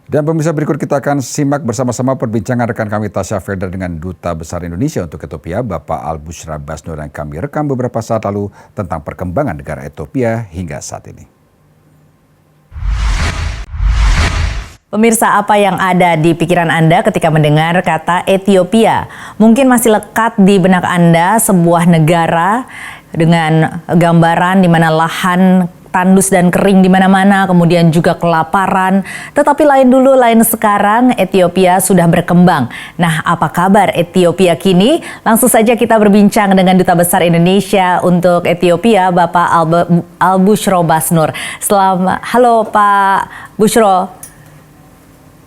Dan pemirsa, berikut kita akan simak bersama-sama perbincangan rekan kami Tasya Felder dengan Duta Besar Indonesia untuk Ethiopia, Bapak Al-Bushra Basnur, yang kami rekam beberapa saat lalu tentang perkembangan negara Ethiopia hingga saat ini. Pemirsa, apa yang ada di pikiran Anda ketika mendengar kata Ethiopia? Mungkin masih lekat di benak Anda sebuah negara dengan gambaran di mana lahan tandus dan kering di mana-mana, kemudian juga kelaparan. Tetapi lain dulu, lain sekarang, Ethiopia sudah berkembang. Nah, apa kabar Ethiopia kini? Langsung saja kita berbincang dengan Duta Besar Indonesia untuk Ethiopia, Bapak Al-Bushra Basnur. Halo Pak Bushro.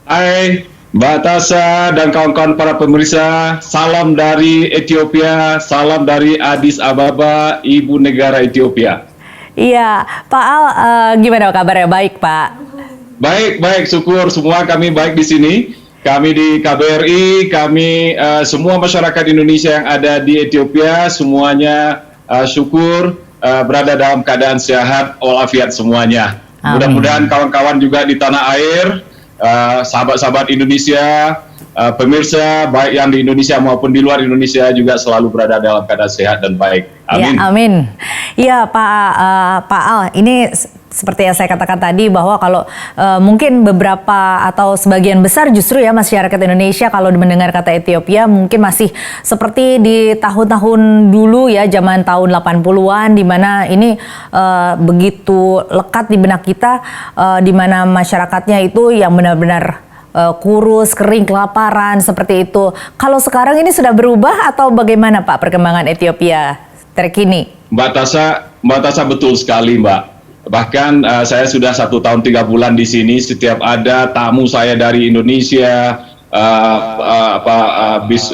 Hai Mbak Tasya dan kawan-kawan para pemirsa, salam dari Ethiopia, salam dari Addis Ababa, ibu negara Ethiopia. Iya, Pak Al, gimana kabarnya? Baik, Pak? Baik, syukur semua kami baik di sini. Kami di KBRI, kami semua masyarakat Indonesia yang ada di Ethiopia, semuanya syukur berada dalam keadaan sehat walafiat semuanya. Mudah-mudahan kawan-kawan juga di tanah air, sahabat-sahabat Indonesia, pemirsa baik yang di Indonesia maupun di luar Indonesia juga selalu berada dalam keadaan sehat dan baik. Amin. Ya, amin. Iya, Pak Al, ini seperti yang saya katakan tadi bahwa kalau mungkin beberapa atau sebagian besar justru ya masyarakat Indonesia kalau mendengar kata Ethiopia mungkin masih seperti di tahun-tahun dulu ya, zaman tahun 80-an, di mana ini begitu lekat di benak kita, di mana masyarakatnya itu yang benar-benar kurus, kering, kelaparan, seperti itu. Kalau sekarang ini sudah berubah atau bagaimana Pak perkembangan Ethiopia terkini? Mbak Tasya betul sekali Mbak. Bahkan saya sudah 1 tahun 3 bulan di sini. Setiap ada tamu saya dari Indonesia,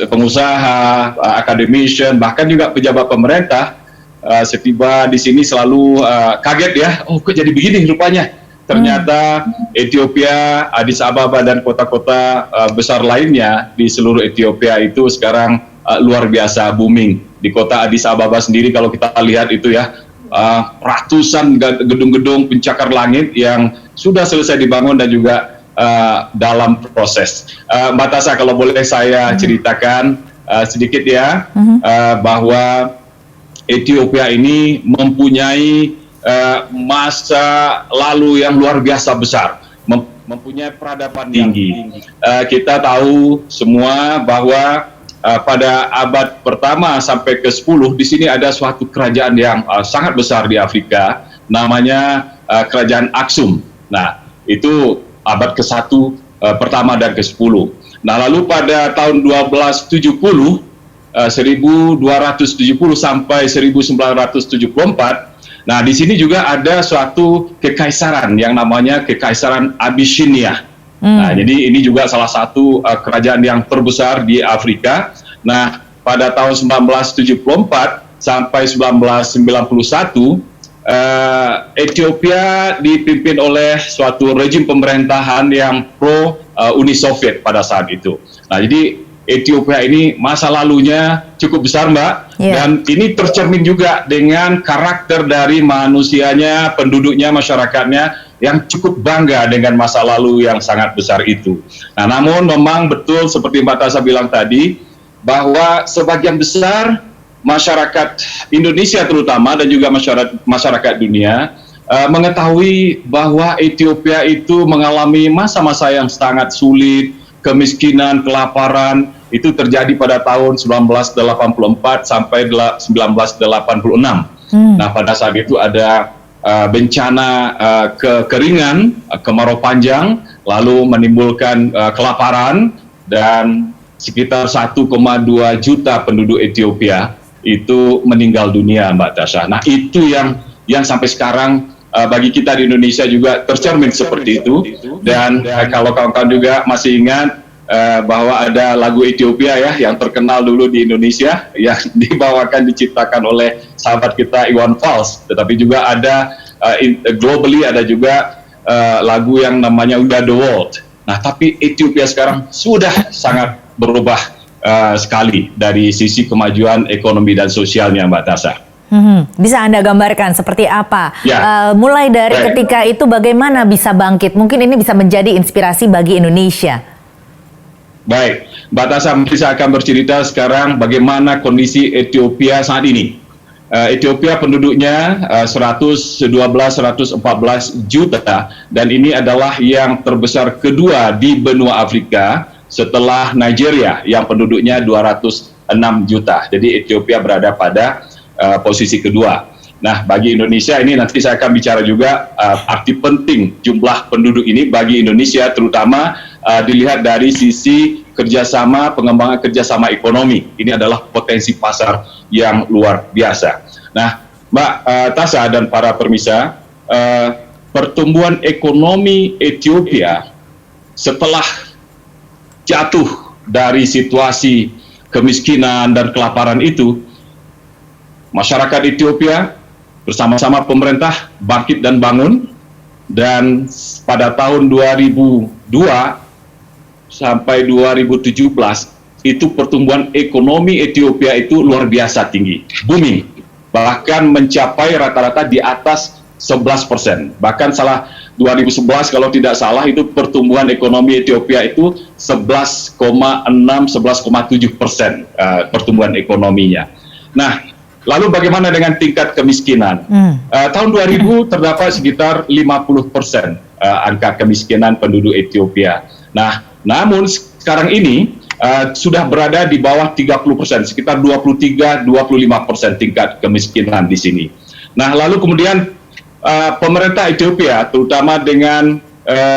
pengusaha, academician, bahkan juga pejabat pemerintah, setiba di sini selalu kaget ya. Oh, kok jadi begini rupanya? Ternyata Ethiopia, Addis Ababa dan kota-kota besar lainnya di seluruh Ethiopia itu sekarang luar biasa booming. Di kota Addis Ababa sendiri kalau kita lihat itu ya, ratusan gedung-gedung pencakar langit yang sudah selesai dibangun dan juga dalam proses. Mbak Tasya, kalau boleh saya ceritakan sedikit ya, bahwa Ethiopia ini mempunyai masa lalu yang luar biasa besar, mempunyai peradaban tinggi. Kita tahu semua bahwa pada abad pertama sampai ke-10 di sini ada suatu kerajaan yang sangat besar di Afrika, namanya Kerajaan Aksum. Nah, itu abad ke-1 pertama dan ke-10. Nah, lalu pada tahun 1270 sampai 1974, nah, di sini juga ada suatu kekaisaran yang namanya Kekaisaran Abyssinia. Nah, jadi ini juga salah satu kerajaan yang terbesar di Afrika. Nah, pada tahun 1974 sampai 1991, Ethiopia dipimpin oleh suatu rejim pemerintahan yang pro Uni Soviet pada saat itu. Nah, jadi Ethiopia ini masa lalunya cukup besar Mbak, dan ini tercermin juga dengan karakter dari manusianya, penduduknya, masyarakatnya yang cukup bangga dengan masa lalu yang sangat besar itu. Nah, namun memang betul seperti Mbak Tasya bilang tadi, bahwa sebagian besar masyarakat Indonesia terutama dan juga masyarakat dunia mengetahui bahwa Ethiopia itu mengalami masa-masa yang sangat sulit, kemiskinan, kelaparan, itu terjadi pada tahun 1984 sampai 1986. Nah, pada saat itu ada bencana kekeringan, kemarau panjang, lalu menimbulkan kelaparan, dan sekitar 1,2 juta penduduk Ethiopia itu meninggal dunia, Mbak Tasya. Nah, itu yang sampai sekarang bagi kita di Indonesia juga tercermin seperti itu. Dan kalau kawan-kawan juga masih ingat bahwa ada lagu Ethiopia ya yang terkenal dulu di Indonesia yang diciptakan oleh sahabat kita Iwan Fals, tetapi juga ada globally ada juga lagu yang namanya We Are The World. Nah, tapi Ethiopia sekarang sudah sangat berubah sekali dari sisi kemajuan ekonomi dan sosialnya, Mbak Tasya. Bisa Anda gambarkan seperti apa? Ya. Mulai dari Baik. ketika itu bagaimana bisa bangkit? Mungkin ini bisa menjadi inspirasi bagi Indonesia. Baik, Mbak Tasha, saya akan bercerita sekarang bagaimana kondisi Ethiopia saat ini. Ethiopia penduduknya 114 juta, dan ini adalah yang terbesar kedua di benua Afrika setelah Nigeria yang penduduknya 206 juta. Jadi Ethiopia berada pada posisi kedua. Nah, bagi Indonesia ini nanti saya akan bicara juga arti penting jumlah penduduk ini bagi Indonesia, terutama dilihat dari sisi kerjasama, pengembangan kerjasama ekonomi. Ini adalah potensi pasar yang luar biasa. Nah, Mbak Tasha dan para pemirsa, pertumbuhan ekonomi Ethiopia setelah jatuh dari situasi kemiskinan dan kelaparan itu, masyarakat Ethiopia bersama-sama pemerintah bangkit dan bangun, dan pada tahun 2002 sampai 2017 itu pertumbuhan ekonomi Ethiopia itu luar biasa tinggi, booming, bahkan mencapai rata-rata di atas 11%. Bahkan 2011 kalau tidak salah itu pertumbuhan ekonomi Ethiopia itu 11,7% pertumbuhan ekonominya. Nah, lalu bagaimana dengan tingkat kemiskinan? Tahun 2000 terdapat sekitar 50% angka kemiskinan penduduk Ethiopia. Nah, namun sekarang ini sudah berada di bawah 30%, sekitar 23-25% tingkat kemiskinan di sini. Nah, lalu kemudian pemerintah Ethiopia, terutama dengan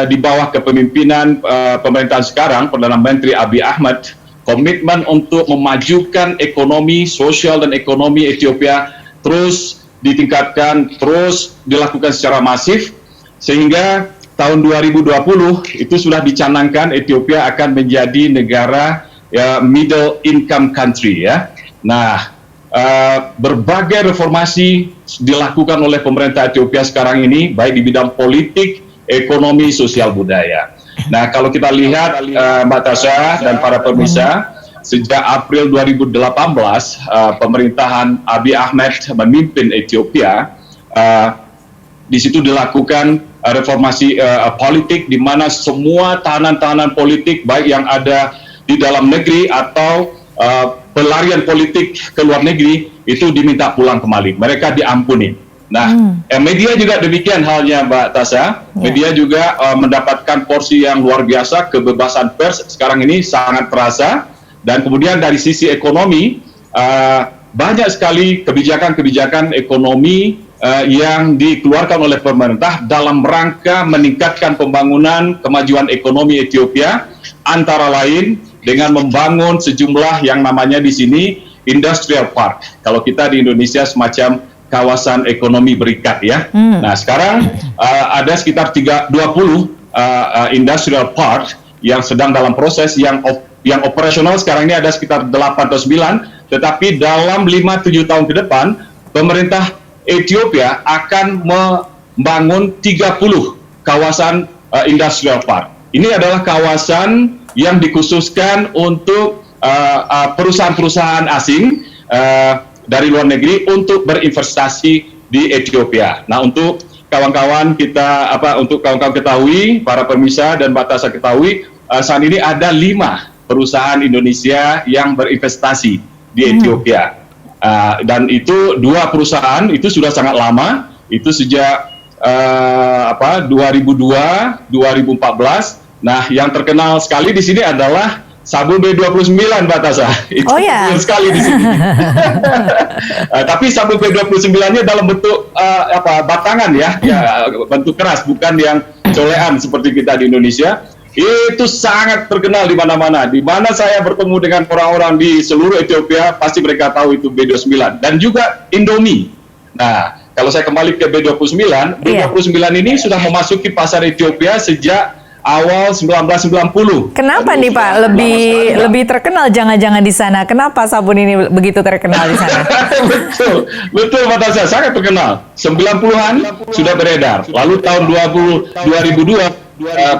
di bawah kepemimpinan pemerintahan sekarang, Perdana Menteri Abiy Ahmed, komitmen untuk memajukan ekonomi, sosial dan ekonomi Ethiopia terus ditingkatkan, terus dilakukan secara masif, sehingga tahun 2020 itu sudah dicanangkan Ethiopia akan menjadi negara middle income country ya. Nah, berbagai reformasi dilakukan oleh pemerintah Ethiopia sekarang ini, baik di bidang politik, ekonomi, sosial, budaya. Nah, kalau kita lihat Mbak Tasha dan para pemirsa, sejak April 2018 pemerintahan Abiy Ahmed memimpin Ethiopia, di situ dilakukan reformasi politik, di mana semua tahanan-tahanan politik baik yang ada di dalam negeri atau pelarian politik ke luar negeri itu diminta pulang kembali, mereka diampuni. Nah, media juga demikian halnya Mbak Tasha. Media juga mendapatkan porsi yang luar biasa, kebebasan pers sekarang ini sangat terasa. Dan kemudian dari sisi ekonomi, banyak sekali kebijakan-kebijakan ekonomi yang dikeluarkan oleh pemerintah dalam rangka meningkatkan pembangunan kemajuan ekonomi Ethiopia, antara lain dengan membangun sejumlah yang namanya di sini industrial park. Kalau kita di Indonesia semacam kawasan ekonomi berikat ya. Nah, sekarang ada sekitar 20 industrial park yang sedang dalam proses, yang operasional sekarang ini ada sekitar 8 atau 9, tetapi dalam 5-7 tahun ke depan pemerintah Ethiopia akan membangun 30 kawasan industrial park. Ini adalah kawasan yang dikhususkan untuk perusahaan-perusahaan asing dari luar negeri untuk berinvestasi di Ethiopia. Nah, untuk kawan-kawan kita, untuk kawan-kawan ketahui, para pemirsa dan Mbak Tasha ketahui, saat ini ada 5 perusahaan Indonesia yang berinvestasi di Ethiopia. Dan itu 2 perusahaan itu sudah sangat lama, itu sejak 2002, 2014. Nah, yang terkenal sekali di sini adalah sabun B29, Mbak Tasha. Itu sekali di sini. Tapi sabun B29-nya dalam bentuk batangan ya, bentuk keras, bukan yang colean seperti kita di Indonesia. Itu sangat terkenal di mana-mana. Di mana saya bertemu dengan orang-orang di seluruh Ethiopia, pasti mereka tahu itu B29. Dan juga Indomie. Nah, kalau saya kembali ke B29, B29 ini sudah memasuki pasar Ethiopia sejak awal 1990. Kenapa nih Pak lebih terkenal jangan-jangan di sana? Kenapa sabun ini begitu terkenal di sana? betul Mbak Tasha, sangat terkenal. 90-an sudah beredar. Lalu tahun 2002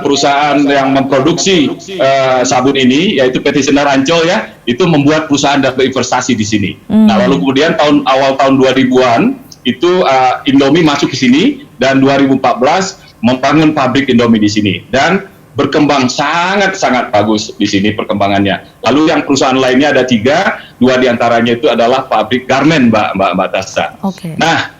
perusahaan yang memproduksi sabun ini, yaitu PT Sinar Ancol ya, itu membuat perusahaan dan berinvestasi di sini. Nah, lalu kemudian awal tahun 2000-an itu Indomie masuk ke sini, dan 2014 membangun pabrik Indomie di sini, dan berkembang sangat bagus di sini perkembangannya. Lalu yang perusahaan lainnya ada 3, 2 diantaranya itu adalah pabrik garmen, Mbak Tasha. Oke. Nah,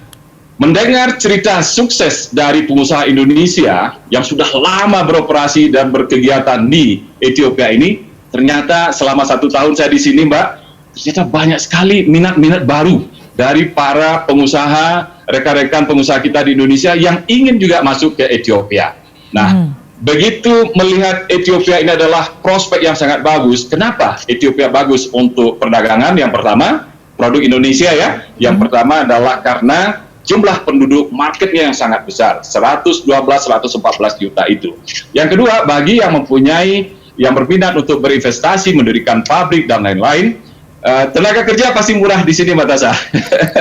mendengar cerita sukses dari pengusaha Indonesia yang sudah lama beroperasi dan berkegiatan di Ethiopia ini, ternyata selama 1 tahun saya di sini, Mbak, ternyata banyak sekali minat-minat baru dari para pengusaha, rekan-rekan pengusaha kita di Indonesia yang ingin juga masuk ke Ethiopia. Nah, begitu melihat Ethiopia ini adalah prospek yang sangat bagus. Kenapa Ethiopia bagus untuk perdagangan? Yang pertama, produk Indonesia ya. Yang pertama adalah karena jumlah penduduk marketnya yang sangat besar, 112-114 juta itu. Yang kedua, bagi yang yang berminat untuk berinvestasi, mendirikan pabrik dan lain-lain, tenaga kerja pasti murah di sini, Mbak Tasha.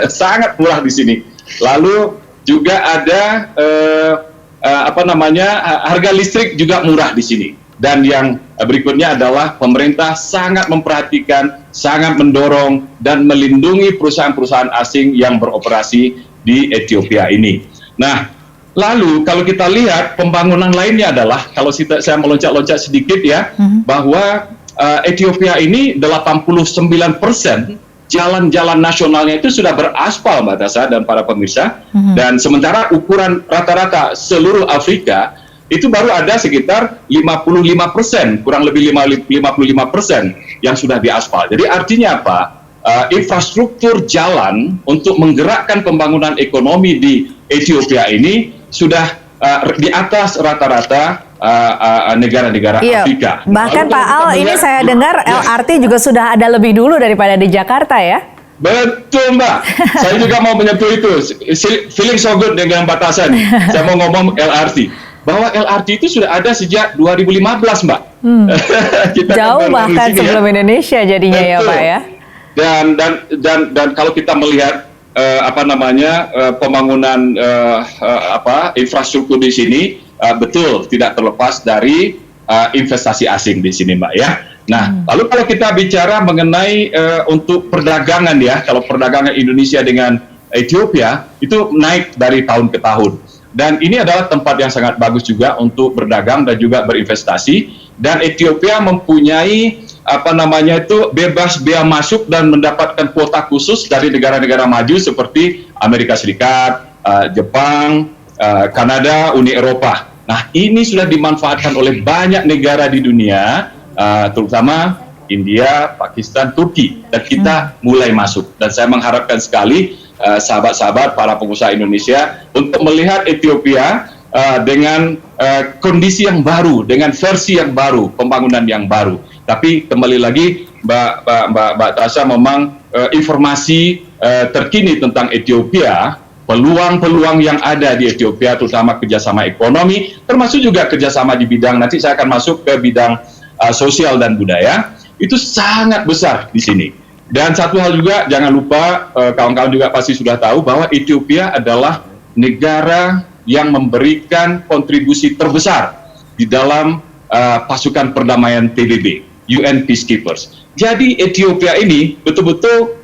Sangat murah di sini. Lalu juga ada harga listrik juga murah di sini. Dan yang berikutnya adalah pemerintah sangat memperhatikan, sangat mendorong dan melindungi perusahaan-perusahaan asing yang beroperasi di Ethiopia ini. Nah, lalu kalau kita lihat pembangunan lainnya adalah, kalau saya meloncat-loncat sedikit ya, bahwa Ethiopia ini 89% jalan-jalan nasionalnya itu sudah beraspal, Mbak Tasha dan para pemirsa, dan sementara ukuran rata-rata seluruh Afrika itu baru ada sekitar 55%, kurang lebih 55% yang sudah diaspal. Jadi artinya apa? Infrastruktur jalan untuk menggerakkan pembangunan ekonomi di Ethiopia ini sudah di atas rata-rata negara-negara Afrika. Bahkan Pak Al, ini saya dengar LRT juga sudah ada lebih dulu daripada di Jakarta ya? Betul, Mbak. Saya juga mau menyentuh itu. Feeling so good dengan Mbak Tasha nih. Saya mau ngomong LRT. Bahwa LRT itu sudah ada sejak 2015, Mbak. Kita jauh bahkan sebelum ya. Indonesia jadinya. Betul. Ya Pak ya. Dan kalau kita melihat pembangunan infrastruktur di sini, betul tidak terlepas dari investasi asing di sini, Mbak ya. Nah, lalu kalau kita bicara mengenai untuk perdagangan ya, kalau perdagangan Indonesia dengan Ethiopia itu naik dari tahun ke tahun. Dan ini adalah tempat yang sangat bagus juga untuk berdagang dan juga berinvestasi. Dan Ethiopia mempunyai bebas bea masuk dan mendapatkan kuota khusus dari negara-negara maju seperti Amerika Serikat, Jepang, Kanada, Uni Eropa. Nah, ini sudah dimanfaatkan oleh banyak negara di dunia, terutama India, Pakistan, Turki, dan kita mulai masuk. Dan saya mengharapkan sekali sahabat-sahabat para pengusaha Indonesia untuk melihat Ethiopia dengan kondisi yang baru, dengan versi yang baru, pembangunan yang baru. Tapi kembali lagi, Mbak Tasha, memang informasi terkini tentang Ethiopia, peluang-peluang yang ada di Ethiopia, terutama kerjasama ekonomi, termasuk juga kerjasama di bidang, nanti saya akan masuk ke bidang sosial dan budaya, itu sangat besar di sini. Dan satu hal juga, jangan lupa, kawan-kawan juga pasti sudah tahu, bahwa Ethiopia adalah negara yang memberikan kontribusi terbesar di dalam pasukan perdamaian PBB, UN Peacekeepers. Jadi Ethiopia ini betul-betul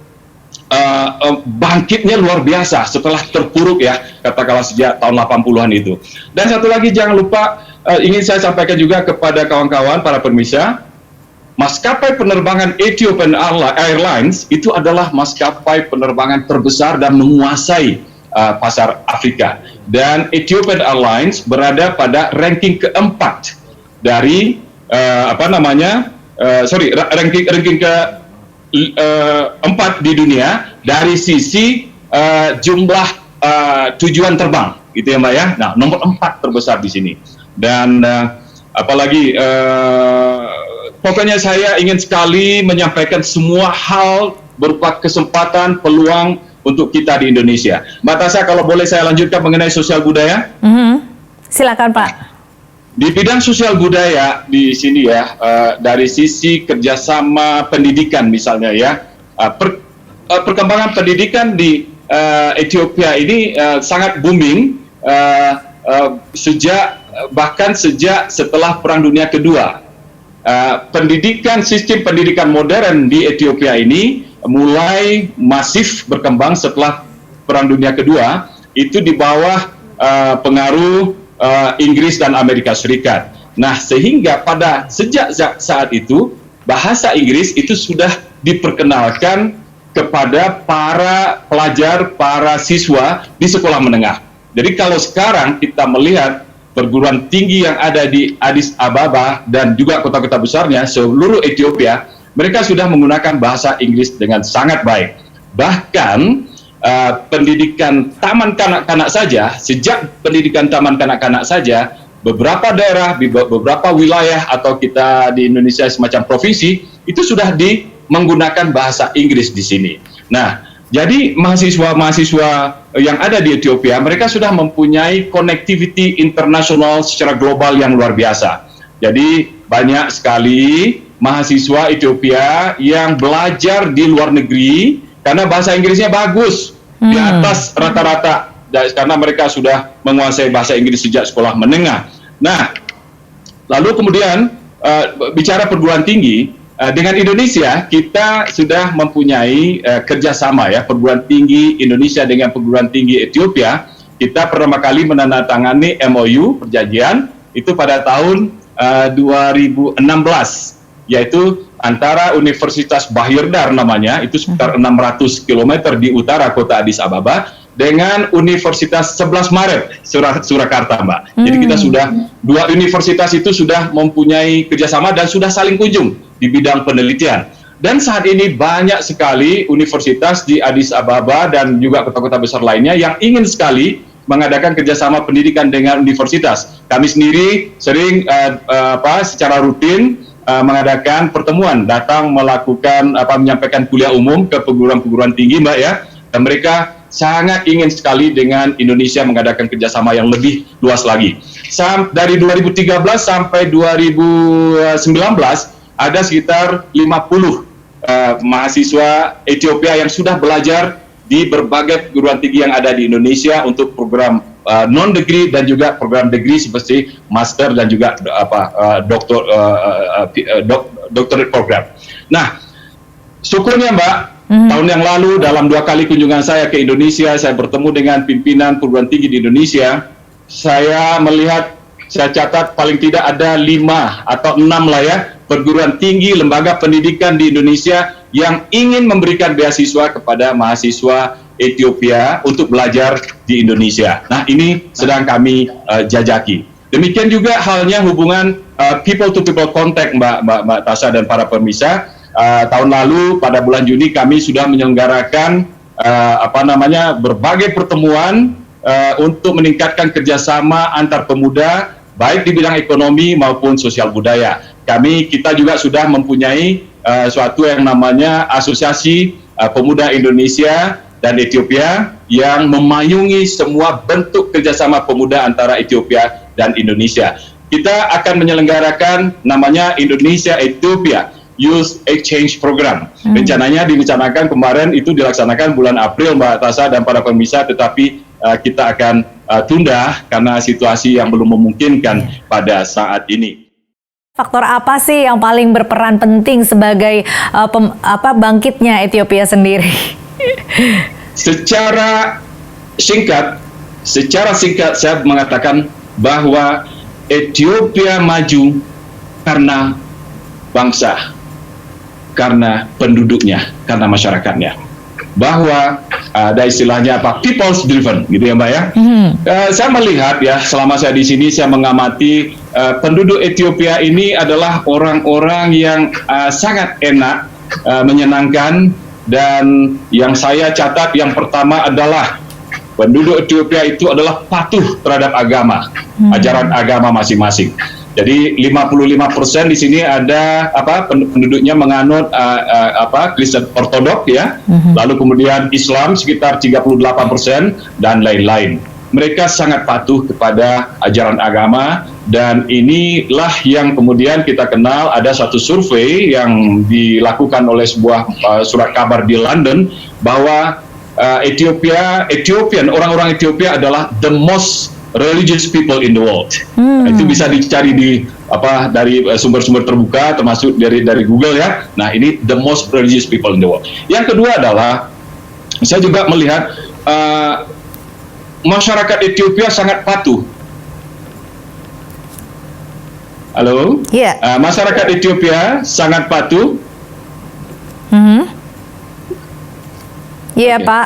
bangkitnya luar biasa setelah terpuruk ya, katakanlah sejak tahun 80-an itu. Dan satu lagi jangan lupa, ingin saya sampaikan juga kepada kawan-kawan para pemirsa, maskapai penerbangan Ethiopian Airlines itu adalah maskapai penerbangan terbesar dan menguasai pasar Afrika. Dan Ethiopian Airlines berada pada ranking keempat dari ranking keempat di dunia dari sisi jumlah tujuan terbang, gitu ya Mbak ya. Nah, nomor 4 terbesar di sini. Dan apalagi pokoknya saya ingin sekali menyampaikan semua hal berupa kesempatan, peluang untuk kita di Indonesia. Mbak Tasha, kalau boleh saya lanjutkan mengenai sosial budaya? Silakan Pak. Di bidang sosial budaya di sini ya, dari sisi kerjasama pendidikan misalnya ya, perkembangan pendidikan di Ethiopia ini sangat booming sejak bahkan sejak setelah Perang Dunia Kedua. Sistem pendidikan modern di Ethiopia ini mulai masif berkembang setelah Perang Dunia Kedua, itu di bawah pengaruh Inggris dan Amerika Serikat. Nah, sehingga sejak saat itu bahasa Inggris itu sudah diperkenalkan kepada para pelajar, para siswa di sekolah menengah. Jadi kalau sekarang kita melihat perguruan tinggi yang ada di Addis Ababa dan juga kota-kota besarnya seluruh Ethiopia, mereka sudah menggunakan bahasa Inggris dengan sangat baik. Bahkan pendidikan taman kanak-kanak saja, sejak pendidikan taman kanak-kanak saja, beberapa daerah, di beberapa wilayah atau kita di Indonesia semacam provinsi, itu sudah menggunakan bahasa Inggris di sini. Nah, jadi mahasiswa-mahasiswa yang ada di Ethiopia, mereka sudah mempunyai connectivity internasional secara global yang luar biasa. Jadi banyak sekali mahasiswa Ethiopia yang belajar di luar negeri karena bahasa Inggrisnya bagus, di atas rata-rata, karena mereka sudah menguasai bahasa Inggris sejak sekolah menengah. Nah, lalu kemudian bicara perguruan tinggi, dengan Indonesia kita sudah mempunyai kerjasama ya, perguruan tinggi Indonesia dengan perguruan tinggi Ethiopia. Kita pertama kali menandatangani MOU perjanjian itu pada tahun 2016, yaitu antara Universitas Bahirdar namanya, itu sekitar 600 km di utara kota Addis Ababa, dengan Universitas 11 Maret Surakarta, Mbak. Jadi kita sudah, dua universitas itu sudah mempunyai kerjasama dan sudah saling kunjung di bidang penelitian. Dan saat ini banyak sekali universitas di Addis Ababa dan juga kota-kota besar lainnya yang ingin sekali mengadakan kerjasama pendidikan dengan universitas. Kami sendiri sering secara rutin mengadakan pertemuan, datang melakukan menyampaikan kuliah umum ke perguruan-perguruan tinggi, Mbak ya. Dan mereka sangat ingin sekali dengan Indonesia mengadakan kerjasama yang lebih luas lagi. Dari 2013 sampai 2019 ada sekitar 50 mahasiswa Ethiopia yang sudah belajar di berbagai perguruan tinggi yang ada di Indonesia untuk program non-degree dan juga program degree seperti master dan juga doctorate program. Nah, syukurnya Mbak, tahun yang lalu dalam 2 kali kunjungan saya ke Indonesia, saya bertemu dengan pimpinan perguruan tinggi di Indonesia. Saya melihat, saya catat paling tidak ada 5 atau 6 lah ya, perguruan tinggi, lembaga pendidikan di Indonesia yang ingin memberikan beasiswa kepada mahasiswa Ethiopia untuk belajar di Indonesia. Nah, ini sedang kami jajaki. Demikian juga halnya hubungan people to people contact, Mbak Tasha dan para pemirsa. Tahun lalu pada bulan Juni kami sudah menyelenggarakan berbagai pertemuan untuk meningkatkan kerjasama antar pemuda baik di bidang ekonomi maupun sosial budaya. Kita juga sudah mempunyai suatu yang namanya Asosiasi Pemuda Indonesia dan Ethiopia yang memayungi semua bentuk kerjasama pemuda antara Ethiopia dan Indonesia. Kita akan menyelenggarakan namanya Indonesia Ethiopia Youth Exchange Program. Rencananya direncanakan kemarin itu dilaksanakan bulan April, Mbak Tasha dan para pemirsa, tetapi kita akan tunda karena situasi yang belum memungkinkan pada saat ini. Faktor apa sih yang paling berperan penting sebagai bangkitnya Ethiopia sendiri? Secara singkat saya mengatakan bahwa Ethiopia maju karena bangsa, karena penduduknya, karena masyarakatnya. Bahwa ada istilahnya people's driven, gitu ya Mbak ya. Saya melihat ya, selama saya di sini saya mengamati penduduk Ethiopia ini adalah orang-orang yang sangat enak, menyenangkan, dan yang saya catat yang pertama adalah penduduk Ethiopia itu adalah patuh terhadap agama, ajaran agama masing-masing. Jadi 55% di sini ada penduduknya menganut Kristen Ortodok ya, lalu kemudian Islam sekitar 38% dan lain-lain. Mereka sangat patuh kepada ajaran agama, dan inilah yang kemudian kita kenal ada satu survei yang dilakukan oleh sebuah surat kabar di London bahwa orang-orang Ethiopia adalah the most religious people in the world. Nah, itu bisa dicari dari sumber-sumber terbuka, termasuk dari Google ya. Nah, ini the most religious people in the world. Yang kedua adalah saya juga melihat masyarakat Ethiopia sangat patuh. Halo? Iya. Masyarakat Ethiopia sangat patuh. Iya, Oke. Pak.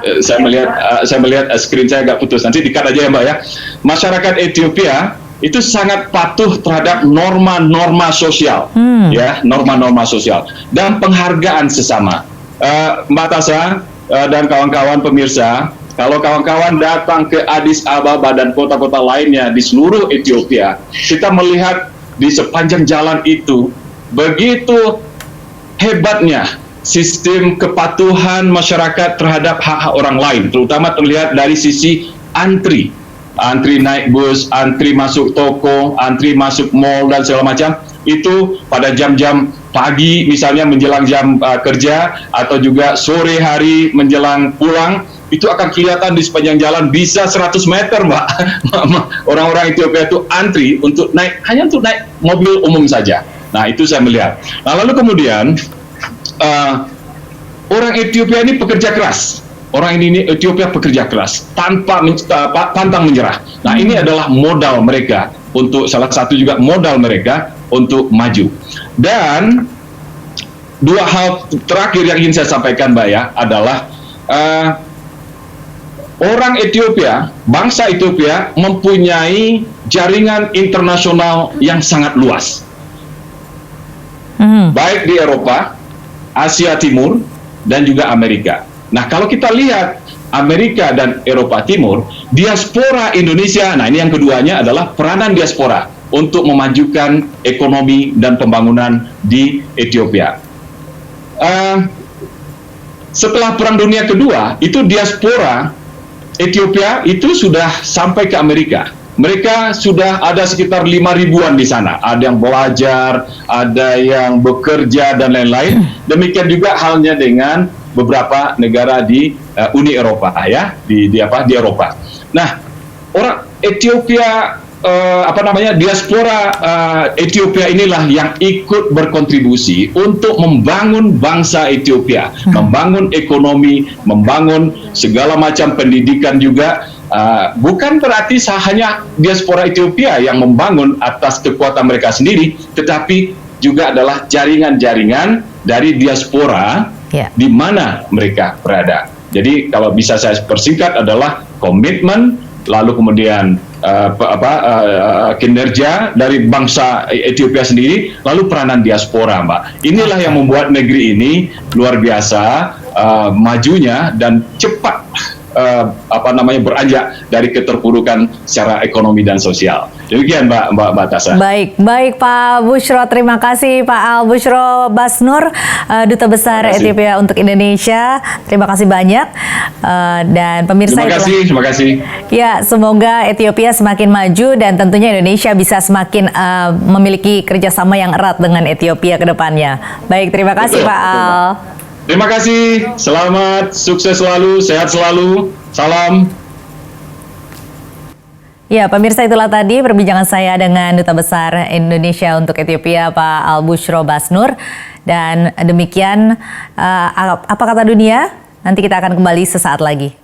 Saya melihat screen saya agak putus. Nanti di-cut aja ya, Mbak ya. Masyarakat Ethiopia itu sangat patuh terhadap norma-norma sosial, ya, norma-norma sosial dan penghargaan sesama. Mbak Tasha dan kawan-kawan pemirsa, kalau kawan-kawan datang ke Addis Ababa dan kota-kota lainnya di seluruh Ethiopia, kita melihat di sepanjang jalan itu begitu hebatnya sistem kepatuhan masyarakat terhadap hak-hak orang lain, terutama terlihat dari sisi antri naik bus, antri masuk toko, antri masuk mall dan segala macam. Itu pada jam-jam pagi misalnya menjelang jam kerja, atau juga sore hari menjelang pulang, itu akan kelihatan di sepanjang jalan bisa 100 meter, Mbak. Orang-orang Ethiopia itu antri untuk hanya untuk naik mobil umum saja. Nah, itu saya melihat. Nah, lalu kemudian orang Ethiopia ini pekerja keras. Orang ini Ethiopia pekerja keras tanpa pantang menyerah. Nah, ini adalah modal mereka salah satu juga modal mereka untuk maju. Dan dua hal terakhir yang ingin saya sampaikan, Mbak ya, adalah orang Ethiopia, bangsa Ethiopia mempunyai jaringan internasional yang sangat luas. Baik di Eropa, Asia Timur, dan juga Amerika. Nah, kalau kita lihat Amerika dan Eropa Timur, diaspora Indonesia, nah ini yang keduanya adalah peranan diaspora untuk memajukan ekonomi dan pembangunan di Ethiopia. Setelah Perang Dunia Kedua, itu diaspora Ethiopia itu sudah sampai ke Amerika. Mereka sudah ada sekitar 5.000-an di sana. Ada yang belajar, ada yang bekerja dan lain-lain. Demikian juga halnya dengan beberapa negara di Uni Eropa ya, di Eropa. Nah, orang Ethiopia diaspora Ethiopia inilah yang ikut berkontribusi untuk membangun bangsa Ethiopia, membangun ekonomi, membangun segala macam pendidikan juga. Bukan berarti hanya diaspora Ethiopia yang membangun atas kekuatan mereka sendiri, tetapi juga adalah jaringan-jaringan dari diaspora di mana mereka berada. Jadi kalau bisa saya persingkat adalah komitmen, lalu kemudian kinerja dari bangsa Ethiopia sendiri, lalu peranan diaspora, Mbak. Inilah yang membuat negeri ini luar biasa majunya dan cepat beranjak dari keterpurukan secara ekonomi dan sosial. Demikian Mbak Tasha. Baik Pak Bushro, terima kasih Pak Al Bushro Basnur, Duta Besar Ethiopia untuk Indonesia. Terima kasih banyak. Dan pemirsa, terima kasih. Ya, semoga Ethiopia semakin maju dan tentunya Indonesia bisa semakin memiliki kerjasama yang erat dengan Ethiopia ke depannya. Baik, terima kasih Pak Al. Terima kasih, selamat, sukses selalu, sehat selalu, salam. Ya, pemirsa, itulah tadi perbincangan saya dengan Duta Besar Indonesia untuk Ethiopia, Pak Al Bushro Basnur. Dan demikian, apa kata dunia? Nanti kita akan kembali sesaat lagi.